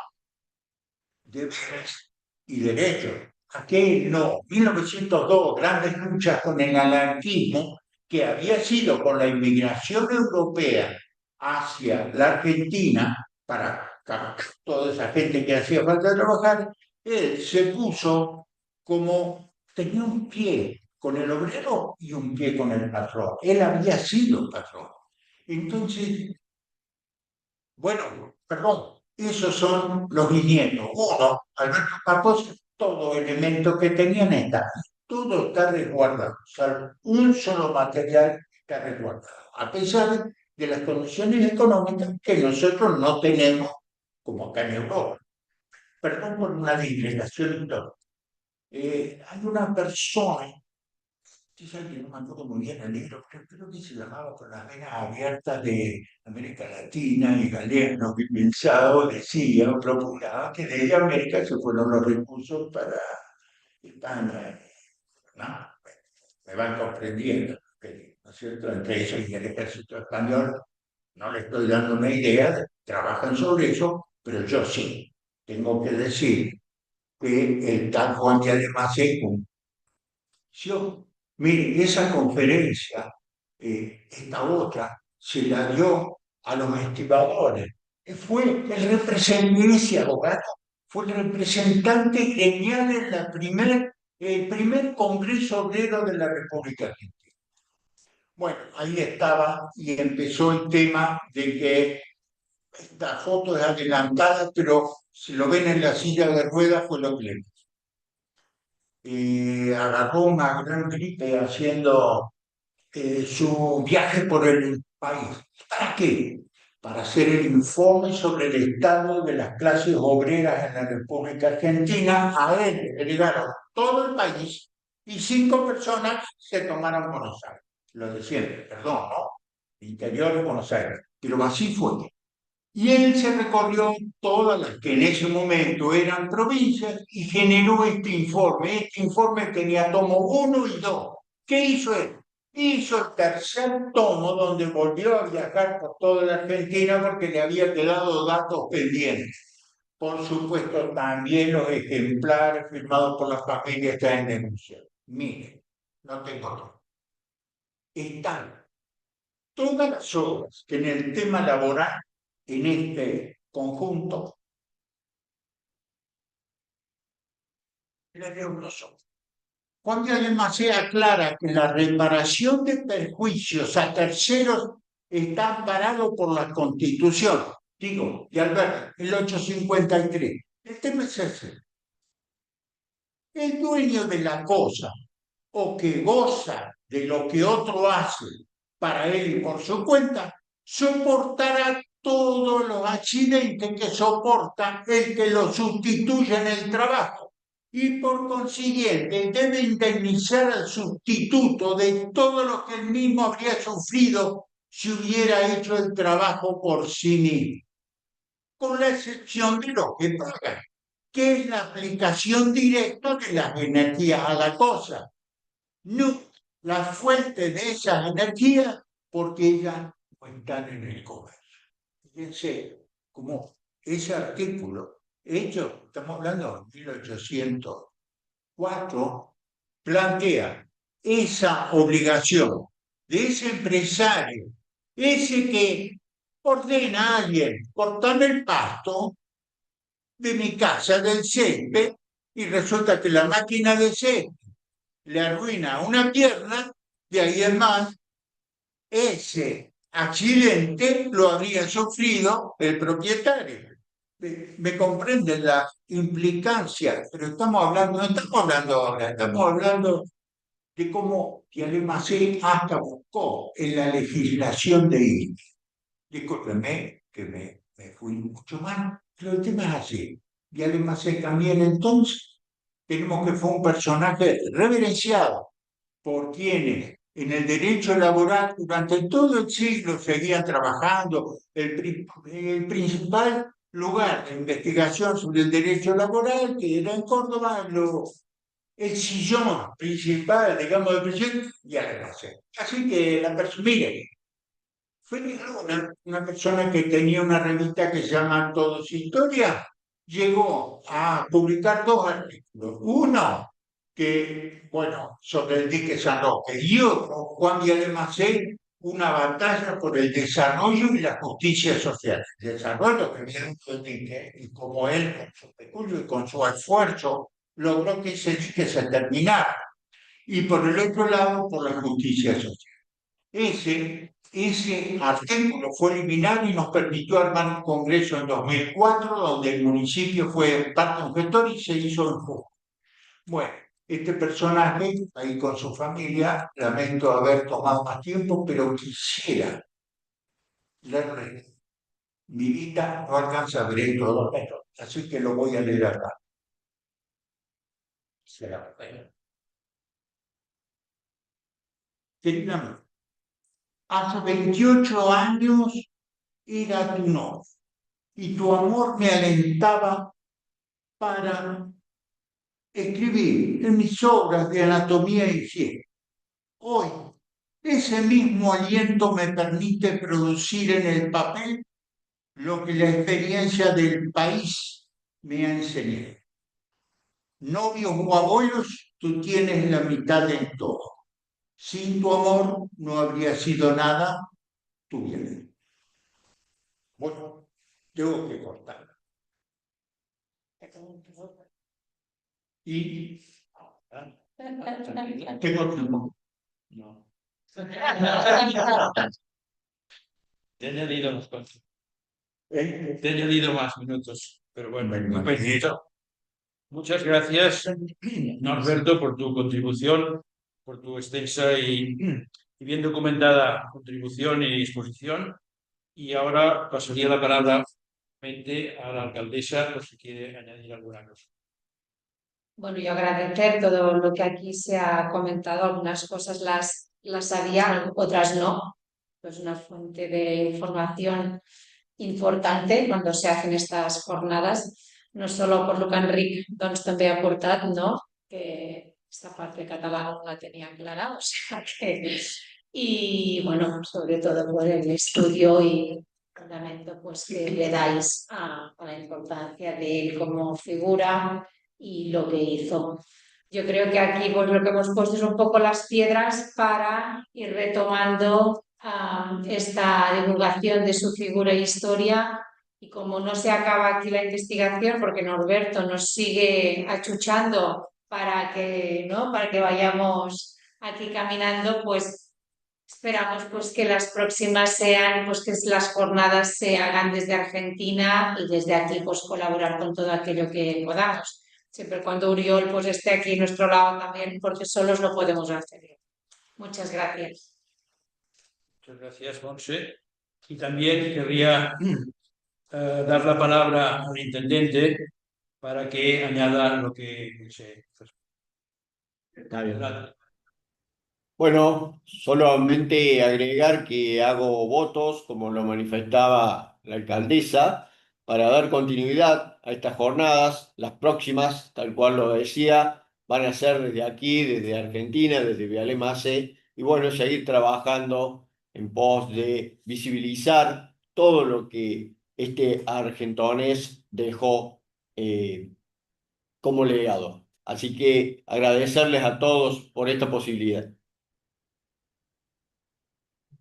deberes y derechos. Aquel no, 1902, grandes luchas con el anarquismo, que había sido con la inmigración europea hacia la Argentina, para toda esa gente que hacía falta trabajar, él se puso como, tenía un pie con el obrero y un pie con el patrón. Él había sido patrón. Entonces, bueno, perdón, esos son los bisnietos. Uno, Alberto Capos, todo elemento que tenían está. Todo está resguardado, salvo un solo material está resguardado, a pesar de las condiciones económicas que nosotros no tenemos, como acá en Europa. Perdón por una digresión histórica. Hay una persona, quizás que no me acuerdo muy bien el libro, pero creo que se llamaba Con las venas abiertas de América Latina y Galeano, que pensaba, decía o procuraba que de América se fueron los recursos para España. ¿No? Me van comprendiendo, ¿no es cierto? Entre eso y el ejército español, no le estoy dando una idea, trabajan sobre eso, pero yo sí tengo que decir que el tal Juan de Alemacé cumplió. Mire, esa conferencia, esta otra, se la dio a los estibadores. Fue el representante, ese abogado, fue el representante genial en el primer Congreso Obrero de la República Argentina. Bueno, ahí estaba y empezó el tema de que esta foto es adelantada, pero si lo ven en la silla de ruedas fue lo que le agarró una gran gripe haciendo su viaje por el país. ¿Para qué? Para hacer el informe sobre el estado de las clases obreras en la República Argentina. A él le llegaron todo el país y 5 personas se tomaron Buenos Aires. Lo de siempre, perdón, ¿no? Interior de Buenos Aires. Pero así fue. Y él se recorrió todas las que en ese momento eran provincias y generó este informe. Este informe tenía tomo 1 y 2. ¿Qué hizo él? Hizo el tercer tomo donde volvió a viajar por toda la Argentina porque le había quedado datos pendientes. Por supuesto, también los ejemplares firmados por la familia están en el museo. Mire, no tengo otro. Están todas las obras que en el tema laboral, en este conjunto, le leo uno solo. Juan de Almacén aclara que la reparación de perjuicios a terceros está amparado por la Constitución, digo, de Alberto, el 853. El tema es ese. El dueño de la cosa o que goza de lo que otro hace para él y por su cuenta, soportará todos los accidentes que soporta el que lo sustituye en el trabajo y por consiguiente debe indemnizar al sustituto de todo lo que él mismo habría sufrido si hubiera hecho el trabajo por sí mismo, con la excepción de lo que paga, que es la aplicación directa de las energías a la cosa, no la fuente de esas energías, porque ellas no están en el comercio. Fíjense cómo ese artículo, hecho, estamos hablando de 1804, plantea esa obligación de ese empresario, ese que ordena a alguien cortarme el pasto de mi casa, del césped, y resulta que la máquina de césped le arruina una pierna, de ahí en más, ese accidente lo habría sufrido el propietario. ¿Me comprenden la implicancia? Pero estamos hablando, no estamos hablando ahora, estamos hablando de cómo Almacén hasta buscó en la legislación de INE. Discúlpeme que me fui mucho mal, pero el tema es así. Almacén también entonces tenemos que fue un personaje reverenciado por quienes en el derecho laboral durante todo el siglo seguían trabajando. El principal lugar de investigación sobre el derecho laboral, que era en Córdoba, el sillón principal, digamos, del presidente, y Almacén. Así que la persona, mire, fue una persona que tenía una revista que se llama Todos Historia, llegó a publicar dos artículos. Uno, que, bueno, sobre el dique San Roque, y otro, Juan de Almacén, una batalla por el desarrollo y la justicia social. El desarrollo que viene del dique, y como él, con su peculio y con su esfuerzo, logró que ese dique se terminara. Y por el otro lado, por la justicia social. Ese artículo fue eliminado y nos permitió armar un congreso en 2004, donde el municipio fue parte un gestor y se hizo en Jujuy. Bueno, este personaje, ahí con su familia, lamento haber tomado más tiempo, pero quisiera leerle. Mi vida no alcanza a ver en todo, así que lo voy a leer acá. Será bueno. Querida, hace 28 años era tu novio y tu amor me alentaba para escribir en mis obras de anatomía y higiene. Hoy, ese mismo aliento me permite producir en el papel lo que la experiencia del país me ha enseñado. Novios o abuelos, tú tienes la mitad en todo. Sin tu amor no habría sido nada tu bien. Bueno, tengo que cortar. Y tengo tiempo. No. Te he añadido unos cuantos. Te he añadido más minutos, pero bueno, muy pequeñito. Muchas gracias, Norberto, por tu contribución, por tu extensa y bien documentada contribución y exposición. Y ahora pasaría la palabra a la alcaldesa por si quiere añadir alguna cosa. Bueno, yo agradecer todo lo que aquí se ha comentado. Algunas cosas las sabía, otras no. Es una fuente de información importante cuando se hacen estas jornades, no solo por lo que Enric també ha aportat, no? Que esta parte catalana no la tenía clara, o sea que... Y bueno, sobre todo por el estudio y fundamento pues, que le dais a la importancia de él como figura y lo que hizo. Yo creo que aquí pues, lo que hemos puesto es un poco las piedras para ir retomando esta divulgación de su figura e historia. Y como no se acaba aquí la investigación, porque Norberto nos sigue achuchando para que, ¿no? Para que vayamos aquí caminando, pues esperamos pues, que las próximas sean, pues que las jornadas se hagan desde Argentina y desde aquí pues colaborar con todo aquello que podamos. Siempre cuando Uriol pues esté aquí a nuestro lado también, porque solos no podemos hacer. Muchas gracias. Muchas gracias, Monse. Y también querría dar la palabra al intendente para que añada lo que se... Está bien. Bueno, solamente agregar que hago votos, como lo manifestaba la alcaldesa, para dar continuidad a estas jornadas. Las próximas, tal cual lo decía, van a ser desde aquí, desde Argentina, desde Vialema Mase, y bueno, seguir trabajando en pos de visibilizar todo lo que este argentonés dejó como legado. Así que agradecerles a todos por esta posibilidad.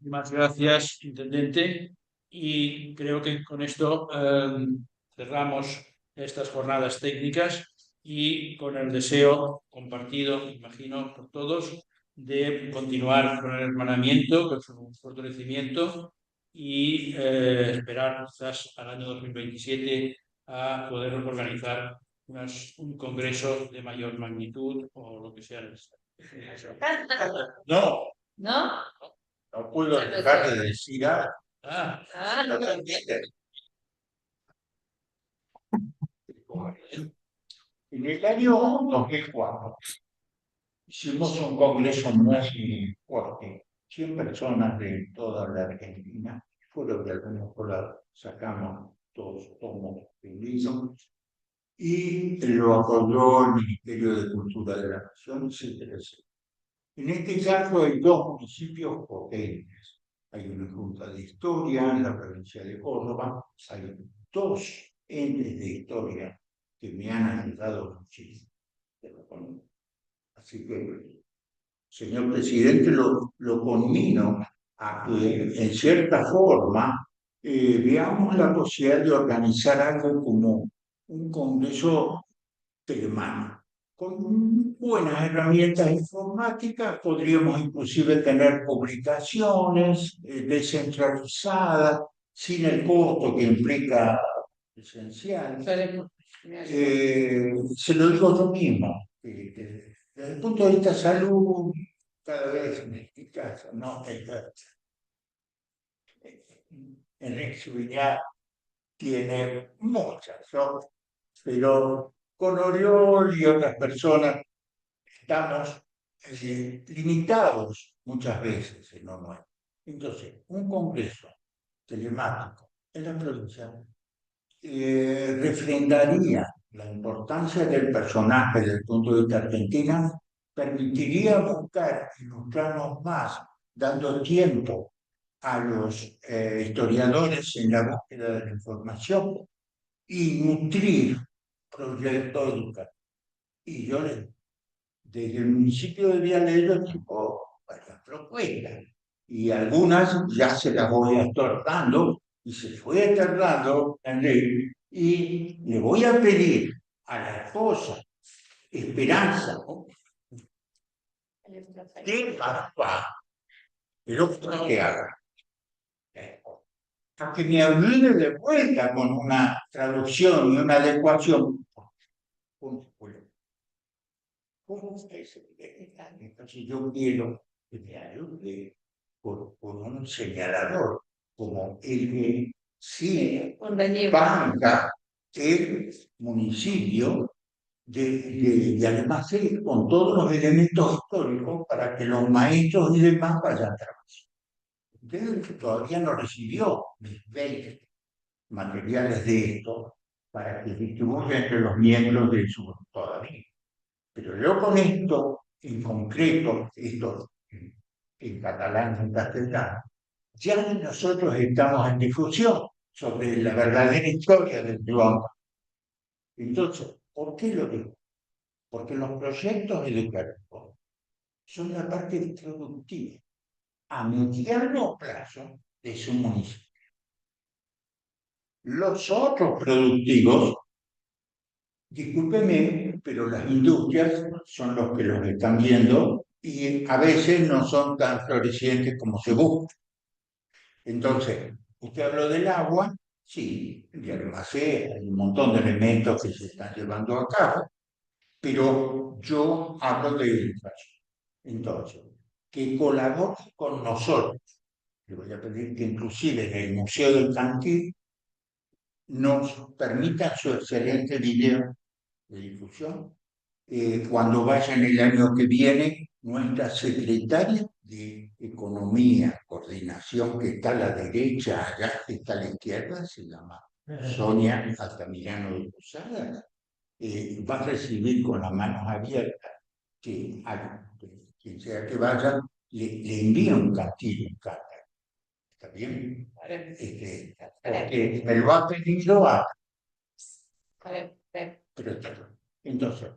Muchas gracias, intendente. Y creo que con esto cerramos estas jornadas técnicas y con el deseo compartido, imagino, por todos, de continuar con el hermanamiento, con su fortalecimiento y esperar quizás al año 2027 a poder organizar un congreso de mayor magnitud o lo que sea necesario. No, ¿No? no puedo dejar de decir algo. Ah, ¿No te entiendes? En el año 2004 hicimos un congreso muy fuerte, 100 personas de toda la Argentina, fueron de algunos lados, sacamos dos tomos de libros y lo apoyó el Ministerio de Cultura de la Nación, etcétera, etcétera. En este caso hay dos municipios potentes. Hay una junta de historia en la provincia de Córdoba, hay dos entes de historia que me han ayudado muchísimo. Así que, señor presidente, lo conmino a que, en cierta forma, veamos la posibilidad de organizar algo como un congreso telemano. Con buenas herramientas informáticas podríamos inclusive tener publicaciones descentralizadas, sin el costo que implica presencial. Se lo digo yo mismo, desde el punto de vista de salud, cada vez en este caso, ¿no? Enrique Subiñá tiene muchas, ¿no? Pero con Oriol y otras personas estamos limitados muchas veces en lo nuestro. Entonces, un congreso telemático en la provincia refrendaría la importancia del personaje desde el punto de vista argentino, permitiría buscar, ilustrarnos más, dando tiempo a los historiadores en la búsqueda de la información y nutrir proyectos educativos. Y yo desde el municipio de Vialello tipo varias propuestas y algunas ya se las voy a estar dando y se fue a estar dando y le voy a pedir a la esposa Esperanza que papá pero que haga a que me ayude de vuelta con una traducción y una adecuación. Entonces yo quiero que me ayude por un señalador, como el que sí banca el municipio y además con todos los elementos históricos para que los maestros y demás vayan trabajando. Usted todavía no recibió mis 20 materiales de esto para que distribuya entre los miembros de su todavía. Pero yo con esto, en concreto, esto en catalán, en castellano, ya nosotros estamos en difusión sobre la verdadera historia del Joan. Entonces, ¿por qué lo digo? Porque los proyectos educativos son la parte productiva a mediano plazo de su municipio. Los otros productivos, discúlpeme, pero las industrias son los que los están viendo y a veces no son tan florecientes como se busca. Entonces, usted habló del agua, sí, y además hay un montón de elementos que se están llevando a cabo, pero yo hablo de educación. Entonces, que colabore con nosotros. Le voy a pedir que inclusive en el Museo del Cantil nos permita su excelente video de difusión. Cuando vayan el año que viene, nuestra secretaria de Economía, Coordinación, que está a la derecha, allá que está a la izquierda, se llama Sonia Altamirano de Posada, va a recibir con las manos abiertas que a quien sea que vaya, le envía un cartillo, un carta. ¿Está bien? Porque me lo ha pedido a... Pero, entonces,